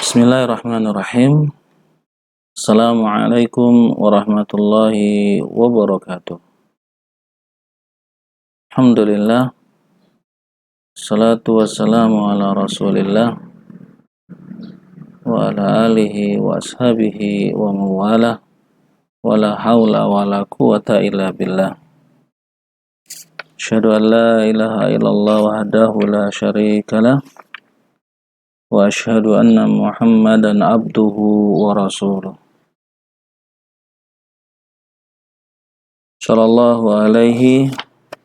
Bismillahirrahmanirrahim. Assalamualaikum warahmatullahi wabarakatuh. Alhamdulillah. Salatu wassalamu ala rasulillah wa ala alihi wa ashabihi wa mawala wa la hawla wa la quwata illa billah. Asyhadu an la ilaha illallah wahdahu la syarika lah wa asyhadu anna Muhammadan abduhu wa rasuluh. Sallallahu alaihi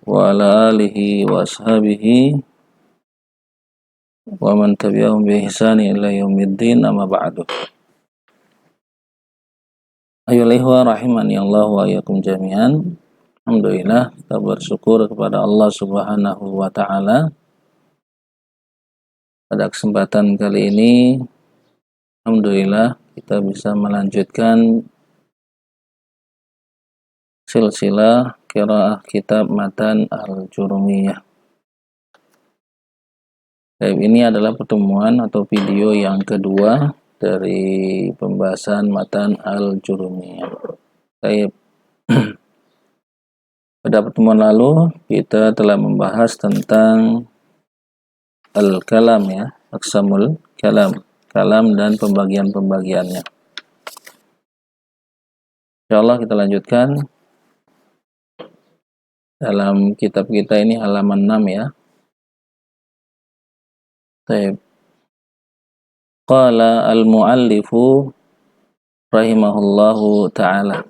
wa ala alihi wa ashabihi wa man tabi'ahum bi ihsani ila yaumiddin, amma ba'du. Ayyuhal ikhwah rahimani Allah wa iyyakum jami'an. Alhamdulillah, kita bersyukur kepada Allah Subhanahu wa taala. Pada kesempatan kali ini alhamdulillah kita bisa melanjutkan silsilah qiraah kitab Matan Al-Jurumiyah. Ini adalah pertemuan atau video yang kedua dari pembahasan Matan Al-Jurumiyah. Pada pertemuan lalu kita telah membahas tentang al-kalam, ya, aqsamul kalam dan pembagian-pembagiannya. Insyaallah kita lanjutkan dalam kitab kita ini halaman 6, ya. Qala al-muallifu rahimahullahu ta'ala.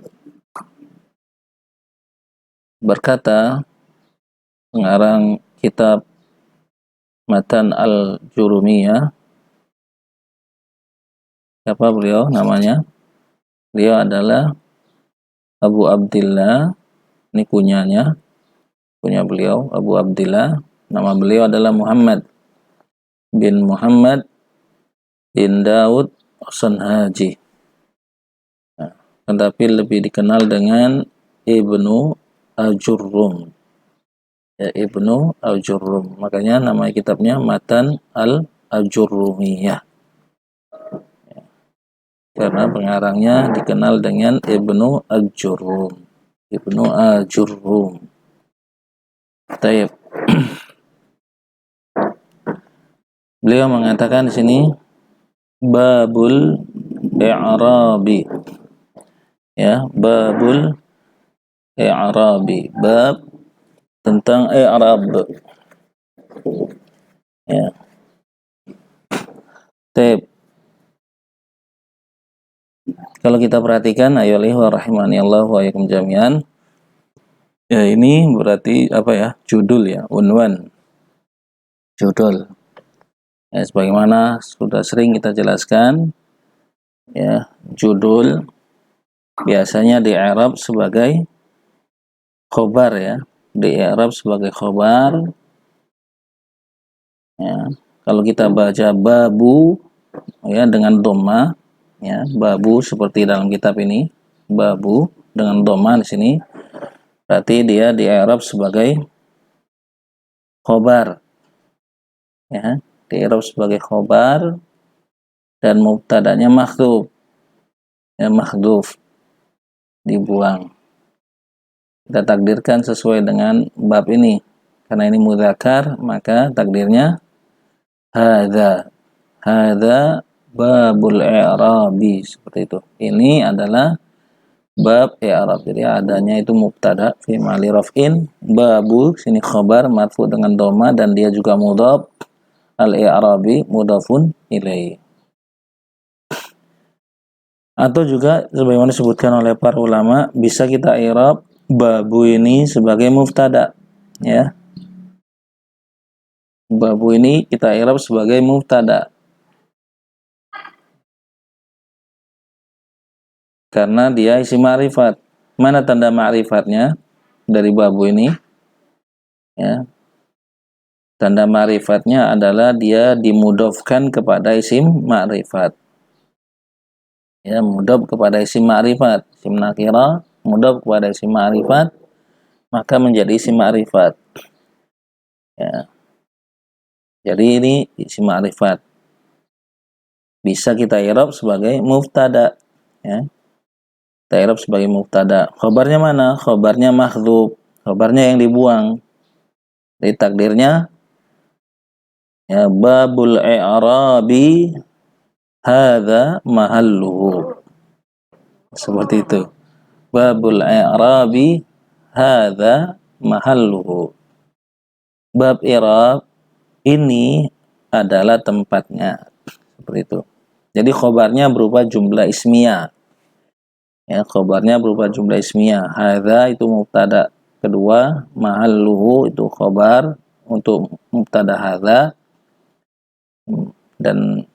Berkata pengarang kitab Matan Al-Jurumiyah, siapa beliau namanya? Beliau adalah Abu Abdillah, ini kunyanya, kunya beliau Abu Abdillah. Nama beliau adalah Muhammad bin Muhammad bin Daud Sanhaji, tetapi lebih dikenal dengan Ibnu Al-Jurrum, ya, Ibnu Al-Jurrum. Makanya nama kitabnya Matan Al-Jurumiyah, ya, karena pengarangnya dikenal dengan Ibnu Al-Jurrum. Ibnu Al-Jurrum. Taib. Beliau mengatakan di sini babul i'rabi, ya, babul i'rabi, bab tentang i'rab, ya. Taib. Kalau kita perhatikan, ayyuhal ikhwah rahimani Allah wa iyyakum jami'an, ya, ini berarti apa, ya, judul, ya, unwan, judul. Ya, sebagaimana sudah sering kita jelaskan, ya, judul biasanya di i'rab sebagai khobar, ya, di i'rab sebagai khobar, ya. Kalau kita baca babu, ya, dengan dhamma, ya, babu seperti dalam kitab ini, babu dengan dhamma di sini, berarti dia di i'rab sebagai khobar, ya, di i'rab sebagai khobar dan mubtadanya mahdhuf, ya, mahdhuf, dibuang. Kita takdirkan sesuai dengan bab ini. Karena ini mudzakkar, maka takdirnya hadza babul i'rabi, seperti itu. Ini adalah bab i'rab. Jadi adanya itu mubtada fi mali raf'in, babu sini khabar marfu dengan dhamma dan dia juga mudhaf, al-i'rabi mudhafun ilaihi. Atau juga sebagaimana disebutkan oleh para ulama, bisa kita i'rab babu ini sebagai mubtada, ya. Babu ini kita i'rab sebagai mubtada karena dia isim ma'rifat. Mana tanda ma'rifatnya dari babu ini? Ya. Tanda ma'rifatnya adalah dia dimudhofkan kepada isim ma'rifat. Ya, mudhaf kepada isim ma'rifat. Isim nakirah mudhaf kepada isim ma'rifat, maka menjadi isim ma'rifat. Ya. Jadi ini isim ma'rifat. bisa kita i'rab sebagai mubtada, ya. Kita i'rab sebagai mubtada. Khabarnya mana? Khabarnya mahdzuf. Khabarnya yang dibuang. Jadi takdirnya ya babul i'rabi hadza mahalluhu. Seperti itu. Babul i'rabi hadza mahalluhu. Bab i'rab ini adalah tempatnya. Seperti itu. Jadi khobarnya berupa jumlah ismiyah. Ya, khobarnya berupa jumlah ismiyah. Hadza itu mubtada. Kedua, mahalluhu itu khobar untuk mubtada hadza. Dan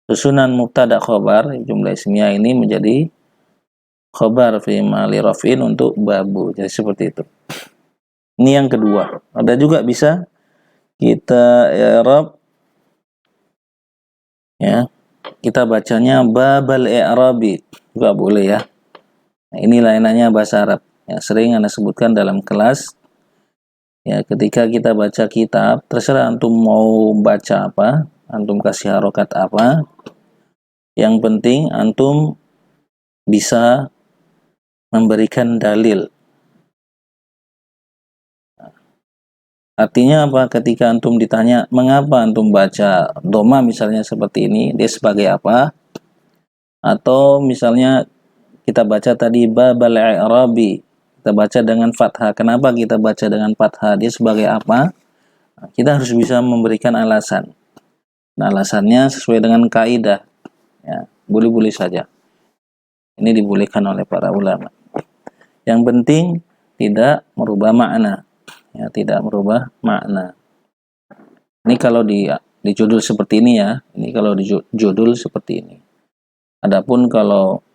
susunan mubtada khobar jumlah ismiyah ini menjadi khobar fi mali raf'in untuk babu. Jadi seperti itu. Ini yang kedua. Ada juga bisa kita i'rab, ya. Kita bacanya babal i'rabi. Juga boleh ya. Nah, ini lainannya bahasa Arab. Ya, sering Anda sebutkan dalam kelas. Ya, ketika kita baca kitab, terserah antum mau baca apa, antum kasih harokat apa. Yang penting antum bisa memberikan dalil. Artinya apa? Ketika antum ditanya, mengapa antum baca doma misalnya seperti ini, dia sebagai apa? Atau misalnya kita baca tadi babal i'rabi, kita baca dengan fathah. Kenapa kita baca dengan fathah? Dia sebagai apa? Kita harus bisa memberikan alasan. Nah, alasannya sesuai dengan kaidah. Ya, boleh-boleh saja. Ini dibolehkan oleh para ulama. Yang penting tidak merubah makna. Ya, tidak merubah makna. Ini kalau di judul seperti ini ya. Ini kalau di judul seperti ini. Adapun kalau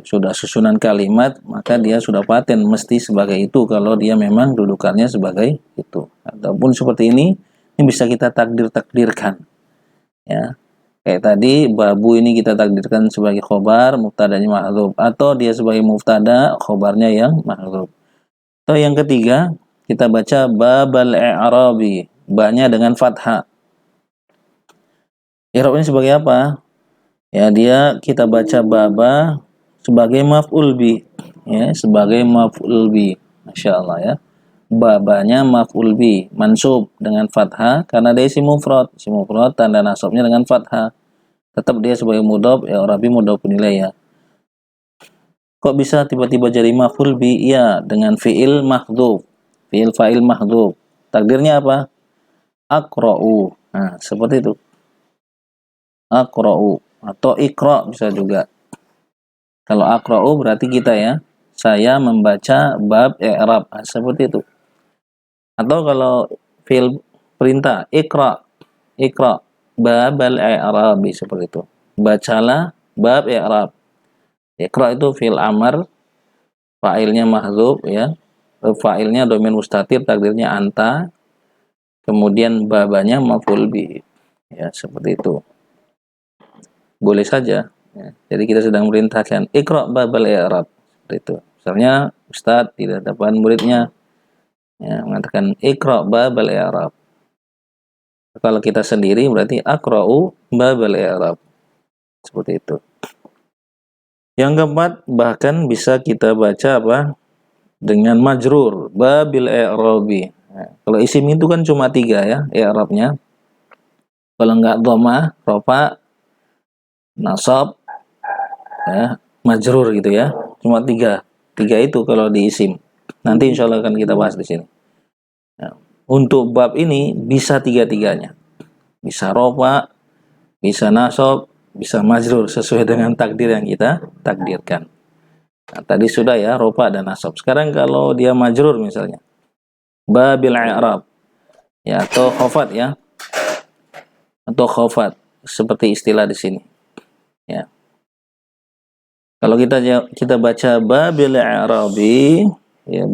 sudah susunan kalimat, maka dia sudah paten mesti sebagai itu kalau dia memang dudukannya sebagai itu. Ataupun seperti ini bisa kita takdirkan. Ya. Kayak tadi babu ini kita takdirkan sebagai khobar, mubtadanya mahdzuf, atau dia sebagai mubtada, khobarnya yang mahdzuf. Atau yang ketiga, kita baca babal i'rabi, ba-nya dengan fathah. I'rabnya sebagai apa? Ya, dia kita baca baba sebagai maf'ul bi, ya, sebagai maf'ul bi. Masya Allah ya. Babanya maf'ul bi, mansub dengan fathah karena dia isim mufrad. Isim mufrad tanda nasabnya dengan fathah. Tetap dia sebagai mudhaf, ya rabi mudhaf nilai ya. Kok bisa tiba-tiba jadi maf'ul bi? Ya, dengan fi'il mahdzuf. Fi'il fa'il mahdzuf. Takdirnya apa? Aqra'u. Nah, seperti itu. Aqra'u atau iqra bisa juga. Kalau aqra'u berarti kita ya, saya membaca bab i'rab, seperti itu. Atau kalau fi'il perintah, iqra babal i'rab, seperti itu. Bacalah bab i'rab. Iqra itu fi'il amr, fa'ilnya mahdzuf ya. Fa'ilnya dhamir mustatir, takdirnya anta. Kemudian babanya maf'ul bi. Ya, seperti itu. Boleh saja. Ya, jadi kita sedang merintahkan iqra babal i'rab, seperti itu. Misalnya Ustadz di hadapan muridnya ya, mengatakan iqra babal i'rab. Kalau kita sendiri berarti aqra'u babal i'rab. Seperti itu. Yang keempat, bahkan bisa kita baca apa? Dengan majrur, babil i'rabi. Nah, kalau isim itu kan cuma 3 ya, i'rabnya. Kalau enggak dhamma, rafa, nasab, ya, majrur gitu ya. Cuma 3 itu kalau di isim. Nanti insya Allah akan kita bahas di sini. Nah, untuk bab ini bisa 3-3-nya. Bisa rafa, bisa nasab, bisa majrur sesuai dengan takdir yang kita takdirkan. Nah, tadi sudah ya rafa dan nasab. Sekarang kalau dia majrur misalnya babil i'rab ya, atau khafat ya. Atau khafat seperti istilah di sini. Ya. Kalau kita baca babil i'rabi ya,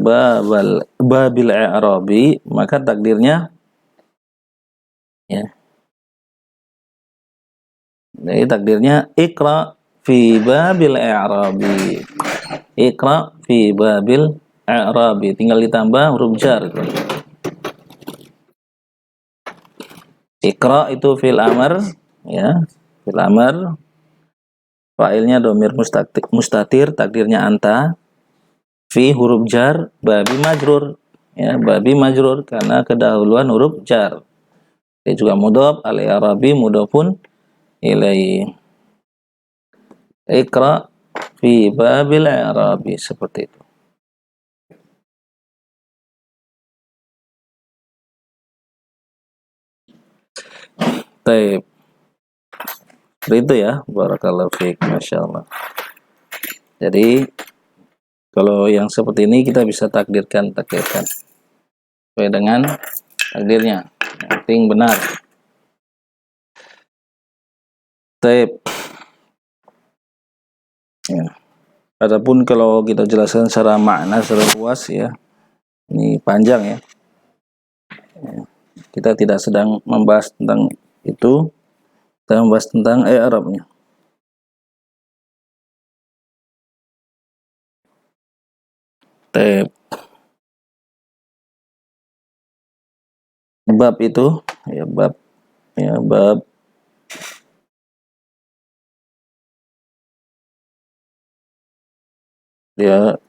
babil i'rabi, maka takdirnya ya. Jadi takdirnya iqra fi babil i'rabi. Iqra fi babil i'rabi, tinggal ditambah huruf jar gitu. Iqra itu fil amr ya. Fil amr, fa'ilnya domir mustatir, takdirnya anta. Fi huruf jar, babi majrur. Ya, babi majrur karena kedahuluan huruf jar. Dia juga mudhof, al-i'rabi mudhofun ilaihi. Iqra fi babil i'rabi, seperti itu. Taib. Seperti itu ya, barakallahu fiik, masyaallah. Jadi kalau yang seperti ini kita bisa takdirkan sesuai dengan takdirnya. Yang penting benar. Taib. Ya. Adapun kalau kita jelaskan secara makna secara luas ya, ini panjang ya. Kita tidak sedang membahas tentang itu, kita membahas tentang i'rabnya. Taib. Bab itu ya, bab ya,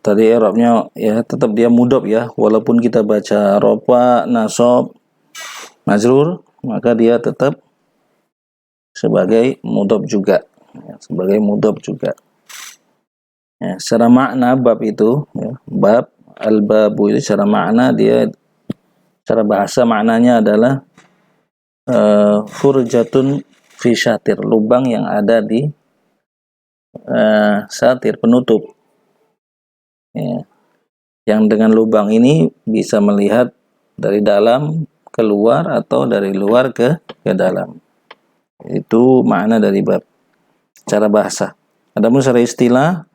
tadi i'rabnya ya tetap dia mudhof ya, walaupun kita baca rofa, nasab, majrur, maka dia tetap sebagai mudhof juga ya, sebagai mudhof juga ya. Secara makna bab itu ya, bab al-babu itu secara makna dia, secara bahasa maknanya adalah furjatun fi syatir, lubang yang ada di satir, penutup ya. Yang dengan lubang ini bisa melihat dari dalam keluar atau dari luar ke dalam. Itu makna dari bab secara bahasa. Adapun secara istilah,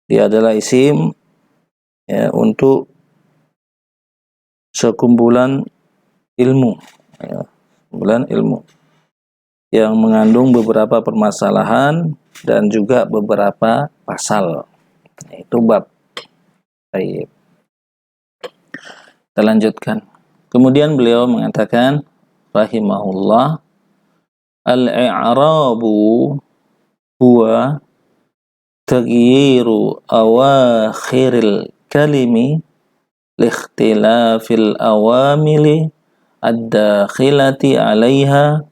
dia adalah isim ya, untuk sekumpulan ilmu ya, sekumpulan ilmu yang mengandung beberapa permasalahan dan juga beberapa pasal. Itu bab. Baik. Kita lanjutkan. Kemudian beliau mengatakan rahimahullah, al-i'rabu huwa taghyiru awakhiril kalimi liikhtilafil awamili ad-dakhilati 'alaiha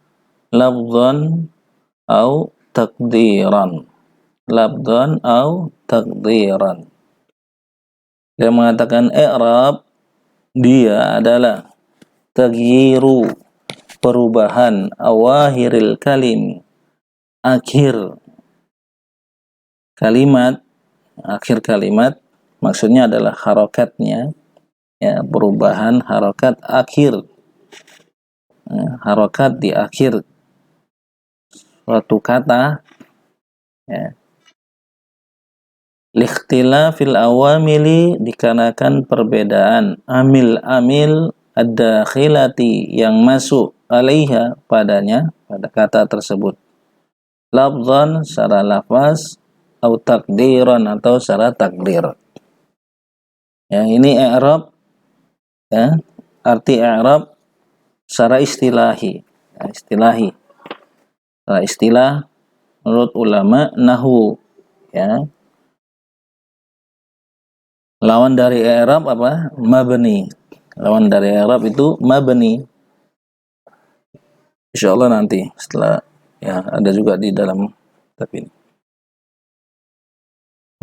lafdhan au taqdiran. Lafdhan au taqdiran. Dia mengatakan i'rab dia adalah taghyiru, perubahan, awahiril kalim, akhir kalimat, maksudnya adalah harokatnya ya, perubahan harokat akhir ya, harokat di akhir suatu kata ya. Likhtilafil awamili, dikarenakan perbedaan amil-amil ad-dakhilati yang masuk alaiha padanya, pada kata tersebut, lafzan secara lafaz atau takdiran atau secara takdir ya. Ini i'rab ya, arti i'rab secara istilahi ya, secara istilah menurut ulama nahwu ya. Lawan dari i'rab apa? Mabni. Lawan dari i'rab itu mabni. Insyaallah nanti setelah ya, ada juga di dalam kitab ini.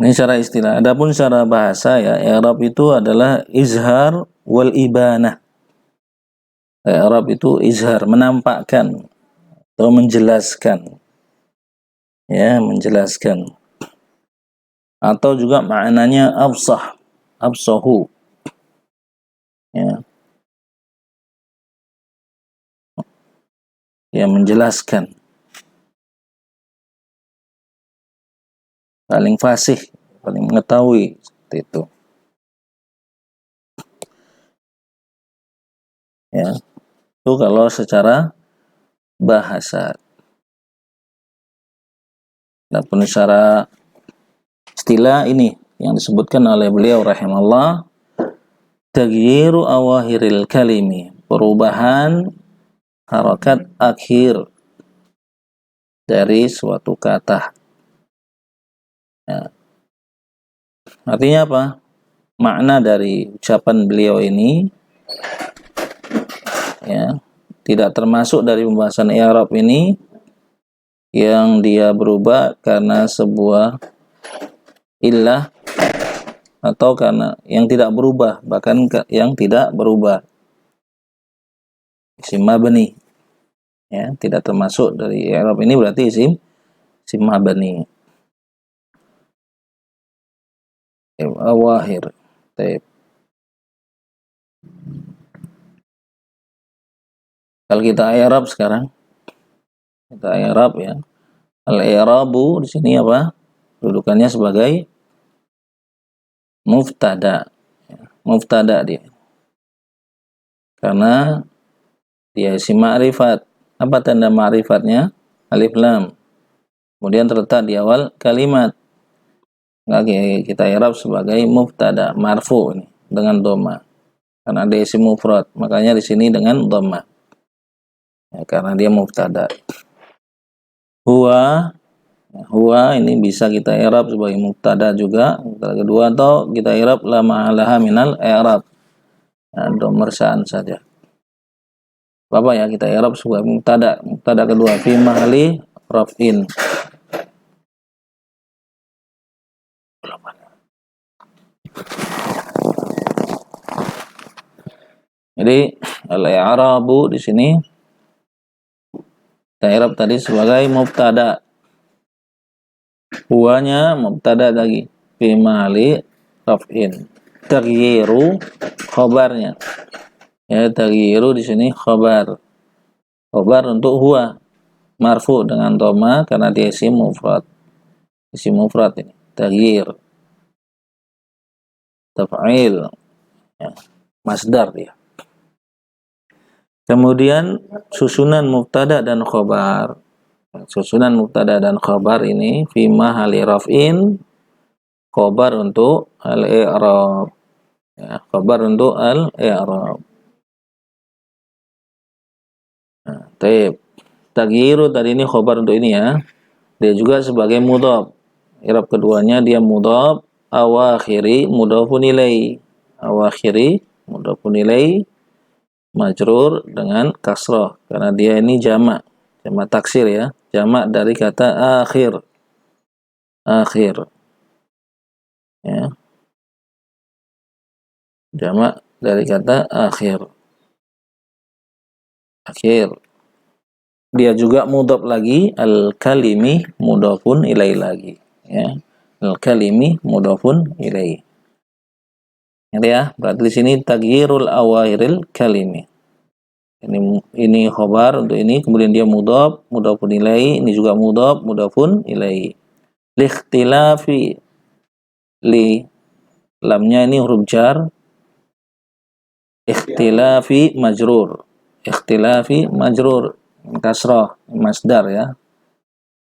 Ini secara istilah. Adapun secara bahasa ya, i'rab itu adalah izhar wal ibanah. I'rab itu izhar, menampakkan atau menjelaskan. Ya, menjelaskan. Atau juga maknanya absahu. Ya. Ya, menjelaskan. Paling fasih, paling mengetahui, seperti itu. Ya. Itu kalau secara bahasa. Adapun secara istilah ini yang disebutkan oleh beliau rahimahullah, taghyiru awahiril kalimi, perubahan harokat akhir dari suatu kata. Ya. Artinya apa? Makna dari ucapan beliau ini ya, tidak termasuk dari pembahasan i'rab ini yang dia berubah karena sebuah illah atau karena yang tidak berubah, bahkan yang tidak berubah. Isim mabni ya, tidak termasuk dari i'rab ini berarti isim mabni. Awahir. Baik. Kalau kita i'rab sekarang, kita i'rab ya. Al-i'rabu di sini apa? Dudukannya sebagai mubtada. Mubtada dia. Karena dia isim ma'rifat. Apa tanda ma'rifatnya? Alif lam. Kemudian terletak di awal kalimat. Oke, kita i'rab sebagai mubtada marfu ini dengan dhamma. Karena ada isim mufrad, makanya di sini dengan dhamma. Ya, karena dia mubtada. Huwa ini bisa kita i'rab sebagai mubtada juga, mubtada kedua, atau kita i'rab la ma'alaha minal i'rab. Nah, domersaan saja. Apa ya, kita i'rab sebagai mubtada kedua fi mahali raf'in. Jadi al-i'rabu di sini kita i'rab tadi sebagai mubtada. Huwanya mubtada lagi fi mahali raf'in. Taghyiru khabarnya. Ya, taghyiru di sini khabar. Khabar untuk huwa marfu dengan dhamma karena dia isim mufrad. Isim mufrad ini taghyir. Taf'il ya, masdar dia. Kemudian susunan mubtada dan khabar. Susunan mubtada dan khabar ini fi mahali raf'in, khabar untuk al-i'rab. Ya, khabar untuk al-i'rab. Nah, taghyiru tadi ini khabar untuk ini ya. Dia juga sebagai mudhaf. I'rab keduanya dia mudhaf, awakhiri mudhafun ilaihi. Awakhiri mudhafun ilaihi majrur dengan kasrah karena dia ini jamak taksir ya, jamak dari kata akhir ya, jamak dari kata akhir. Dia juga mudhaf lagi, al-kalimi mudhafun ilaihi lagi ya, al-kalimi mudhafun ilaihi. Ya, berarti di sini taghyirul awakhiril kalimi. Ini khobar untuk ini, kemudian dia mudhafun ilaihi, ini juga mudhafun ilaihi. Likhtilafi, li lamnya ini huruf jar, ikhtilafi majrur kasrah masdar ya,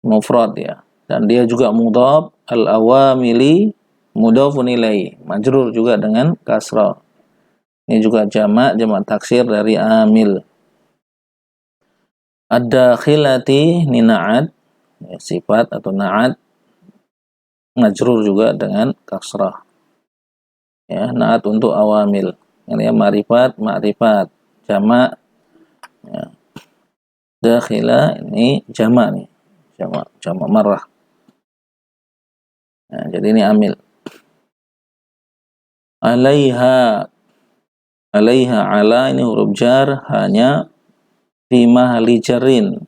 mufrad ya, dan dia juga mudhaf, al awamili mudhafun ilaihi majrur juga dengan kasrah. Ini juga jamak taksir dari amil. Ad-dakhilati ni na'at ya, sifat atau na'at majrur juga dengan kasrah ya, na'at untuk awamil ini ya, ma'rifat jamak ya. Dakhila ini jamak nih, jamak marrah. Nah, jadi ini amil. Alaiha ala ini huruf jar, hanya fi mahali jarrin,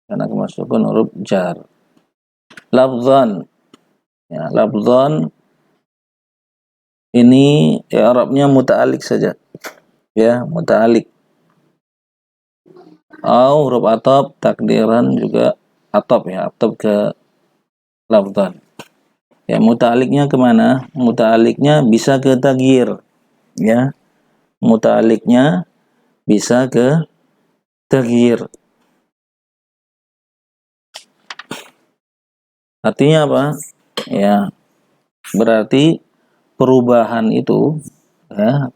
karena kemasukan huruf jar. Lafzan ya, lafzan ini i'rabnya muta'alliq saja ya, muta'alliq. Au huruf atop takdiran juga atop ya, atop ke lafzan. Ya, muta'alliqnya kemana? Muta'alliqnya bisa ke taghyir ya, muta'alliqnya bisa ke taghyir. Artinya apa? Ya, berarti perubahan itu ya,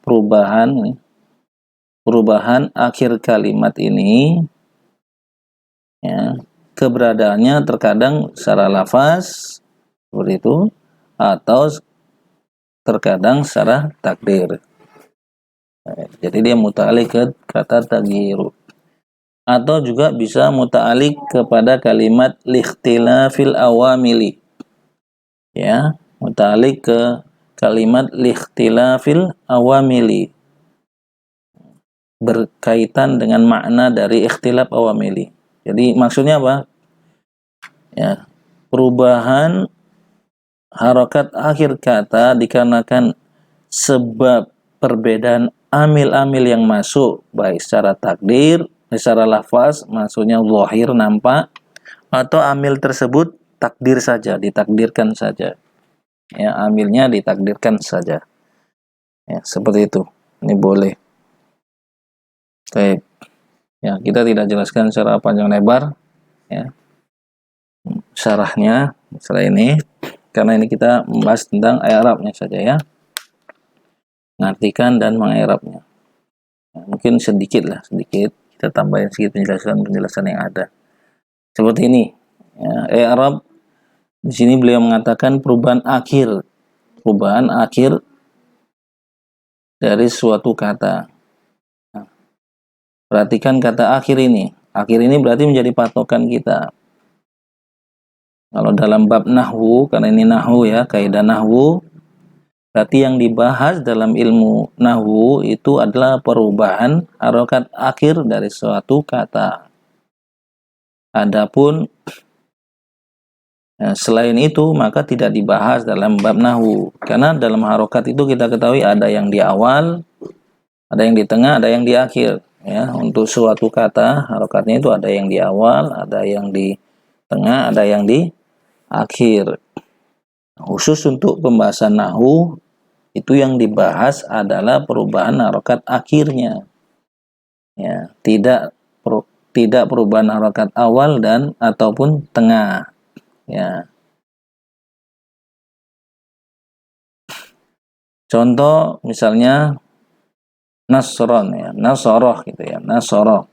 perubahan akhir kalimat ini Ya, keberadaannya terkadang secara lafaz seperti itu, atau terkadang secara takdir. Jadi dia muta'alik ke kata tagyiru. Atau juga bisa muta'alik kepada kalimat likhtilafil awamili. Ya, muta'alik ke kalimat likhtilafil awamili, berkaitan dengan makna dari ikhtilaf awamili. Jadi maksudnya apa? Ya, perubahan harokat akhir kata dikarenakan sebab perbedaan amil-amil yang masuk, baik secara takdir, secara lafaz, maksudnya zahir nampak, atau amil tersebut takdir saja, ditakdirkan saja. Ya, amilnya ditakdirkan saja. Ya, seperti itu. Ini boleh. Baik. Ya, kita tidak jelaskan secara panjang lebar ya syarahnya setelah ini, karena ini kita membahas tentang i'rabnya saja ya. Mengartikan dan mengi'rabnya. Ya, mungkin sedikit kita tambahin sedikit penjelasan yang ada. Seperti ini. Ya, i'rab di sini beliau mengatakan perubahan akhir dari suatu kata. Nah, perhatikan kata akhir ini. Akhir ini berarti menjadi patokan kita. Kalau dalam bab nahwu, karena ini nahwu ya, kaidah nahwu, berarti yang dibahas dalam ilmu nahwu itu adalah perubahan harokat akhir dari suatu kata. Adapun selain itu maka tidak dibahas dalam bab nahwu, karena dalam harokat itu kita ketahui ada yang di awal, ada yang di tengah, ada yang di akhir. Ya, untuk suatu kata harokatnya itu ada yang di awal, ada yang di tengah, ada yang di akhir. Khusus untuk pembahasan nahwu itu yang dibahas adalah perubahan harokat akhirnya. Ya, tidak perubahan harokat awal dan ataupun tengah. Ya. Contoh misalnya nasron ya, nasoroh gitu ya, nasoroh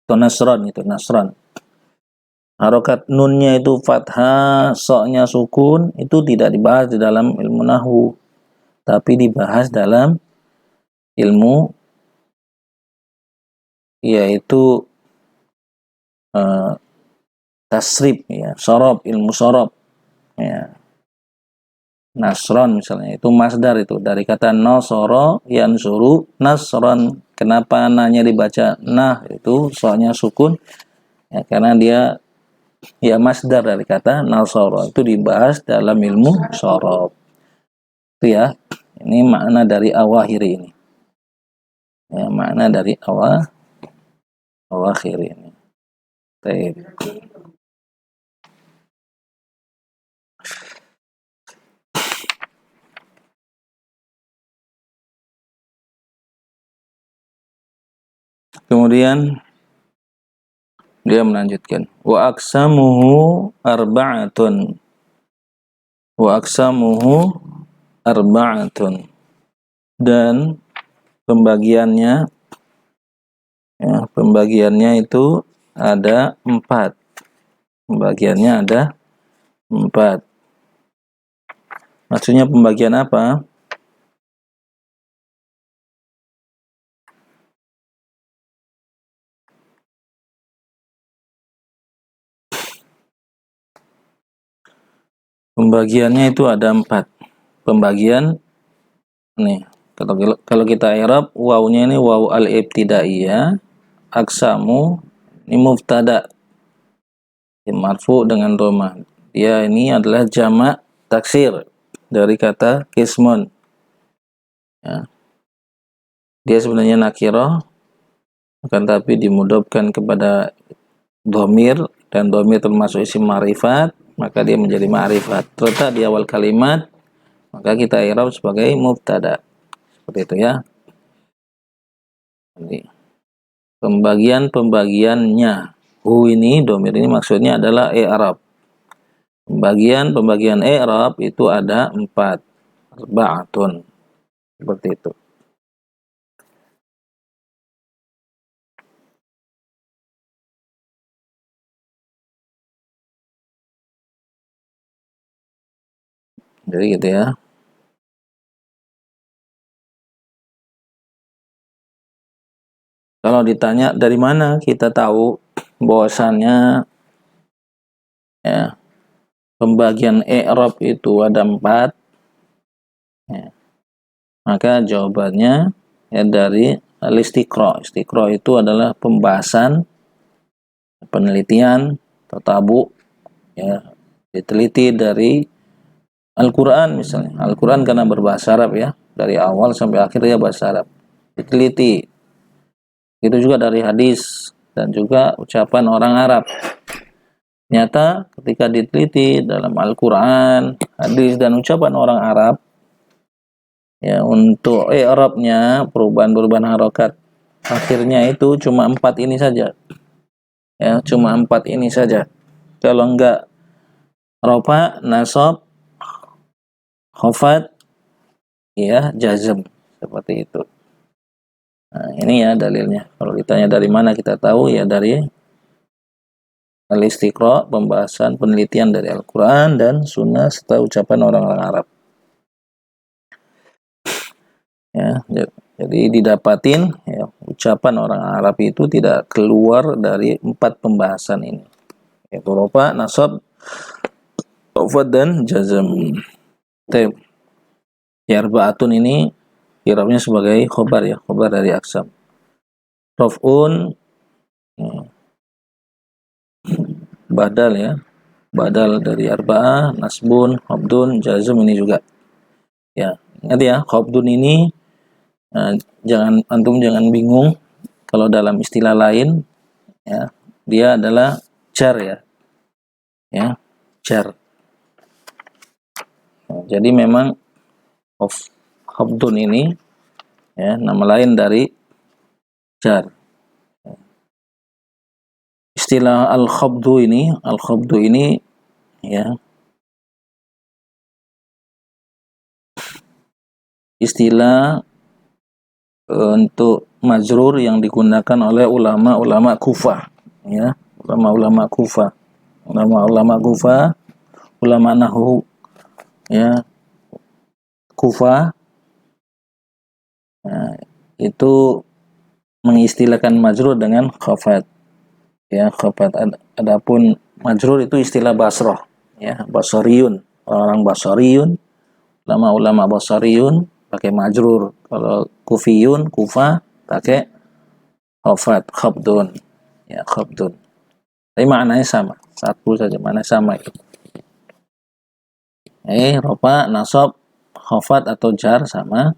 atau nasron gitu, nasron. Harokat nunnya itu fathah, soknya sukun, itu tidak dibahas di dalam ilmu nahwu, tapi dibahas dalam ilmu yaitu tasrif ya, sorob, ilmu sorob ya. Nasron misalnya itu masdar, itu dari kata nasoro yansuru nasron. Kenapa nanya dibaca nah, itu soalnya sukun ya, karena dia ya masdar dari kata nasoro, itu dibahas dalam ilmu sorob itu ya. Ini makna dari awakhiri ini ya, makna dari awakhiri ini. Baik. Kemudian dia melanjutkan wa aksamuhu arba'atun, wa aksamuhu arba'atun, dan pembagiannya ya, pembagiannya itu ada 4. Pembagiannya ada 4. Maksudnya pembagian apa? Pembagiannya itu ada 4. Pembagian nih, kalau kita i'rab, wawunya ini waw al-ibtidaiyah, aksamu ini mubtada marfu dengan dhamma. Dia ini adalah jamak taksir dari kata kismun. Ya. Dia sebenarnya nakirah, akan tapi dimudofkan kepada dhamir, dan dhamir termasuk isim ma'rifat, maka dia menjadi ma'rifat. Terletak di awal kalimat, maka kita i'rab sebagai mubtada. Seperti itu ya. Jadi, pembagiannya. Ini dhamir ini maksudnya adalah i'rab. Pembagian i'rab itu ada 4. Arba'atun. Seperti itu. Jadi gitu ya. Kalau ditanya dari mana kita tahu bahwasannya ya, pembagian i'rab itu ada 4, ya, maka jawabannya ya dari al-istiqra. Istiqra itu adalah pembahasan, penelitian, tatabu, ya, diteliti dari Al-Quran misalnya. Al-Quran karena berbahasa Arab ya, dari awal sampai akhir ya bahasa Arab. Diteliti. Itu juga dari hadis dan juga ucapan orang Arab. Nyata ketika diteliti dalam Al-Quran, hadis dan ucapan orang Arab, ya untuk i'rabnya perubahan-perubahan harokat akhirnya itu cuma 4 ini saja. Ya, cuma 4 ini saja. Kalau enggak rofa, nasab, khafat, ya jazm, seperti itu. Nah, ini ya dalilnya. Kalau ditanya dari mana kita tahu, ya dari al-istiqra, pembahasan penelitian dari Al-Quran dan Sunnah serta ucapan orang-orang Arab. Ya, jadi didapatin ya, ucapan orang Arab itu tidak keluar dari 4 pembahasan ini. Yaitu rofa, nasab, khafat dan jazm. Ya, arba'atun ini i'rabnya sebagai khobar ya, khobar dari aksam. Raf'un ya, badal ya, badal dari arba'ah, nasbun, khabdun, jazm ini juga. Ya, ingat ya, khabdun ini jangan bingung kalau dalam istilah lain ya, dia adalah jar ya. Ya, jar. Nah, jadi memang khabdun ini ya nama lain dari jar. Istilah al-khabdu ini ya istilah untuk majrur yang digunakan oleh ulama-ulama Kufah ya, ulama-ulama Kufah, ulama nahwu ya Kufah. Nah, itu mengistilahkan majrur dengan khafat ya, khafat. Adapun majrur itu istilah Basrah ya, Basariyun, orang Basariyun, ulama-ulama Basariyun pakai majrur. Kalau Kufiyun, Kufah pakai khafat, khabdun ya, khabdun. Tapi maknanya sama, satu saja, mana sama itu. Rofa, nasab, khafat atau jar sama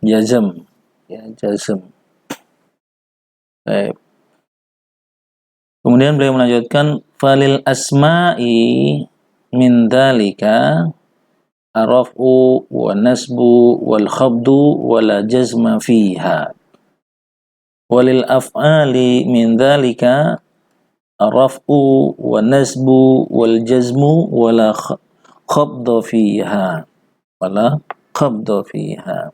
jazm ya, jazm. Baik. Kemudian beliau melanjutkan falil asma'i min dzalika araf'u wa nasbu wal khabdu wala jazma fiha. Walil af'ali min dzalika araf'u wa nasbu wal jazmu wala khabda fiha. Wala khabda fiha.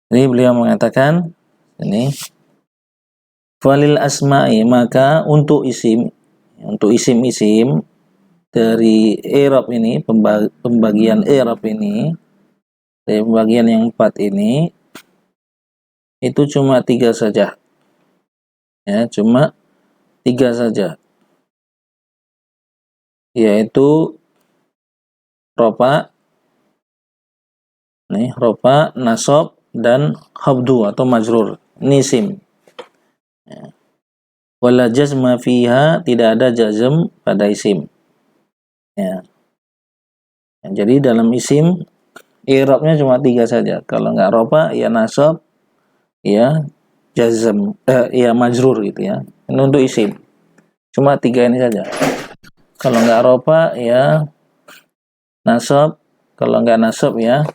Jadi beliau mengatakan ini falil asma'i, maka untuk isim dari i'rab ini, pembagian i'rab ini, dari pembagian yang 4 ini itu cuma 3 saja ya, cuma 3 saja, yaitu rofa, nasab dan khabdu atau majrur, ini isim ya. Wala jazma fiha, tidak ada jazm pada isim ya. Jadi dalam isim i'rabnya cuma 3 saja. Kalau nggak rofa ya nasab ya jazm, ya majrur gitu ya. Ini untuk isim cuma 3 ini saja. Kalau nggak rofa ya nasab, kalau nggak nasab ya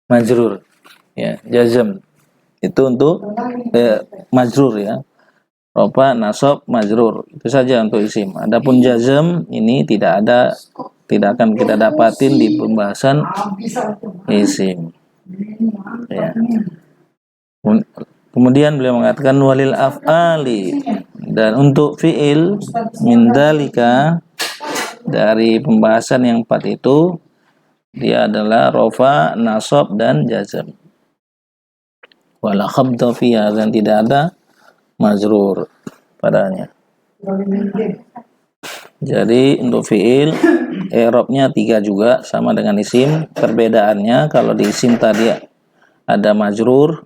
majrur ya, jazm. Itu untuk majrur ya, rofa, nasab, majrur, itu saja untuk isim. Adapun jazm ini tidak akan kita dapatin di pembahasan isim ya. Kemudian beliau mengatakan walil af'ali, dan untuk fi'il min dalika dari pembahasan yang 4 itu dia adalah rofa, nasab, dan jazm. Wala khabda fiha, dan tidak ada majrur padanya. Jadi untuk fiil i'rabnya 3 juga sama dengan isim. Perbedaannya kalau di isim tadi ada majrur,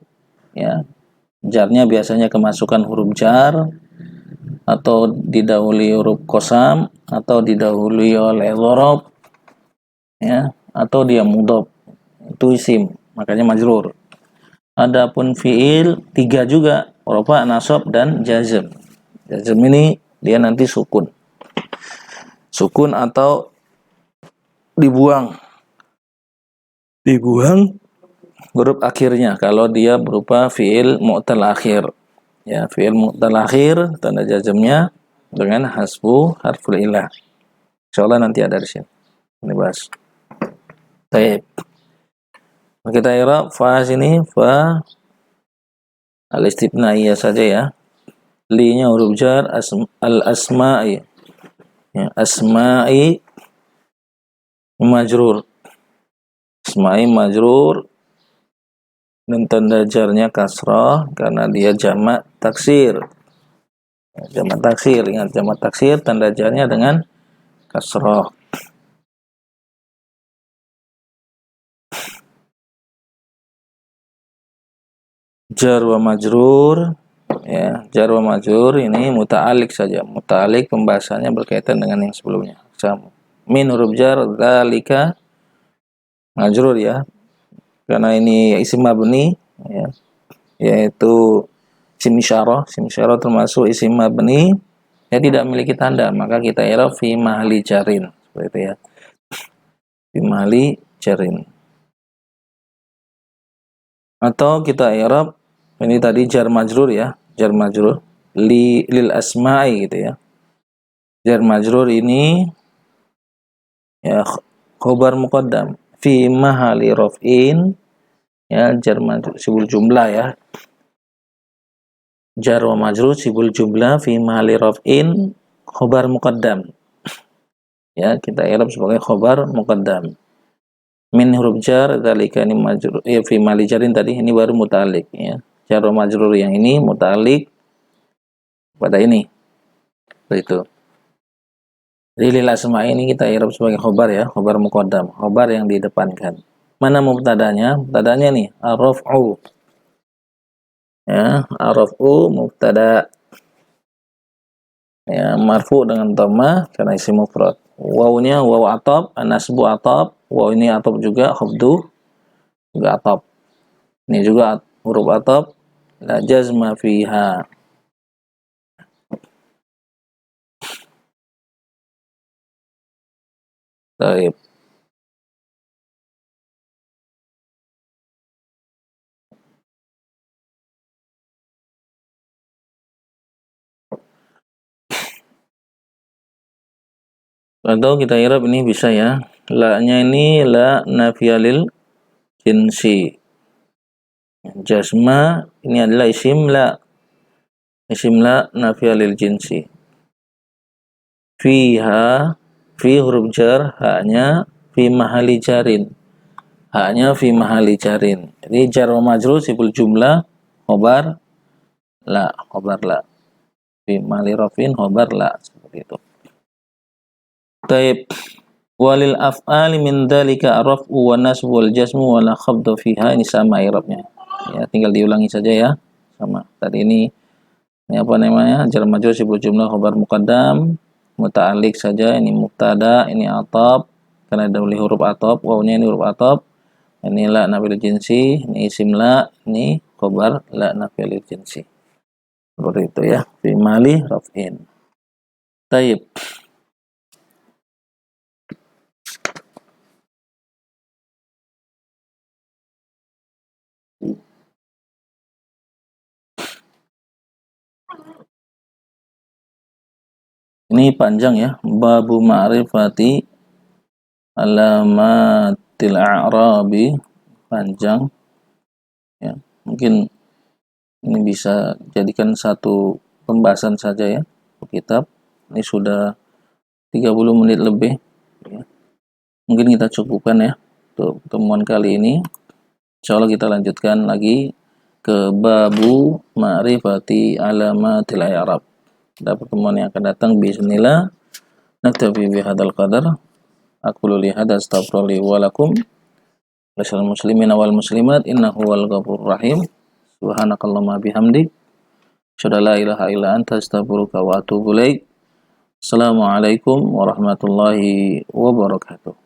ya, jarnya biasanya kemasukan huruf jar atau didahului huruf qasam atau didahului oleh dzarab, ya, atau dia mudhaf. Itu isim, makanya majrur. Adapun fiil 3 juga, rafa, nasab, dan jazm. Jazm ini dia nanti sukun. Sukun atau dibuang huruf akhirnya kalau dia berupa fiil mu'tal akhir. Ya, fiil mu'tal akhir tanda jazmnya dengan hasbu harful ilah. Insyaallah nanti ada di sini. Ini bahas. Baik. Kita i'rab fa sini fa al-istibnaiyah saja ya. Li-nya huruf jar, al-asma'i. Ya, asma'i majrur. Asma'i majrur dan tanda jarnya kasrah karena dia jamak taksir. Jamak taksir, ingat jamak taksir tanda jarnya dengan kasrah. Jar wa majrur, ya, jar wa majrur ini muta'alik saja. Muta'alik pembahasannya berkaitan dengan yang sebelumnya. Sama. Min huruf jar dzalika majrur ya. Karena ini isim mabni, ya, yaitu isim isyarah termasuk isim mabni yang tidak memiliki tanda, maka kita i'rab fi mahalli jarin, seperti itu ya. Fi mahalli jarin. Atau kita i'rab ini tadi jar majrur ya, jar majrur lil asma'i gitu ya. Jar majrur ini ya khobar muqaddam fi mahalli raf'in, ya, jar majrur sibul jumlah ya. Jar wa majrur sibul jumlah fi mahalli raf'in khobar muqaddam. Ya, kita i'rab sebagai khobar muqaddam. Min huruf jar dzalika ini majrur ya fi mahalli jarin tadi ini baru muta'alliq ya. Jar wa majrur yang ini muta'alliq pada ini. Begitu. Jadi lil asma ini kita i'rab sebagai khobar ya, khobar muqaddam, khobar yang didepankan. Mana mubtadanya? Mubtadanya nih ar-raf'u. Ya, ar-raf'u mubtada. Ya, marfu dengan dhamma karena isim mufrad. Wawunya waw atab, an-nasbu atab, waw ini atab juga, khafdu juga atab. Ini juga huruf atab, la jazma fiha. Baik. Atau kita i'rab ini bisa ya. La-nya ini la nafiyalil jinsi. Jazma ini adalah isim la. Isim la nafiyalil jinsi. Fiha, fi huruf jar, haknya fi mahali jarin. Haknya fi mahali jarin. Jadi jar wa majrur sibul jumlah khobar la, khobar la. Fi mahali rafin khobar la, seperti itu. Taib. Walil af'ali min dzalika araf'u wa nasbu wal jazmu wa la khabdu fiha, ini sama i'rabnya. Ya, tinggal diulangi saja ya. Sama. Tadi ini apa namanya? Jar majrur sibul jumlah khobar muqaddam, muta'alliq saja, ini mubtada, ini atab karena dahulu huruf atab, wawnya ini huruf atab. Ini la nafil jinsi, ini isim la, ini khobar la nafil jinsi. Seperti itu ya. Fi mali raf'in. Taib. Ini panjang ya, babu ma'rifati alamatil a'rabi, panjang ya. Mungkin ini bisa jadikan satu pembahasan saja ya, kitab. Ini sudah 30 menit lebih ya. Mungkin kita cukupkan ya untuk pertemuan kali ini. Insyaallah kita lanjutkan lagi ke babu ma'rifati alamatil i'rab. Pada pertemuan yang akan datang bismillah. Naktafi bihadzal qadar. Aqulu li hadza astaghfirullahi wa lakum. Wasal muslimin wal muslimat innahu wal ghafurur rahim. Subhanakallahumma bihamdik. Asyhadu an la ilaha illa anta astaghfiruka wa atubu ilaik. Assalamualaikum warahmatullahi wabarakatuh.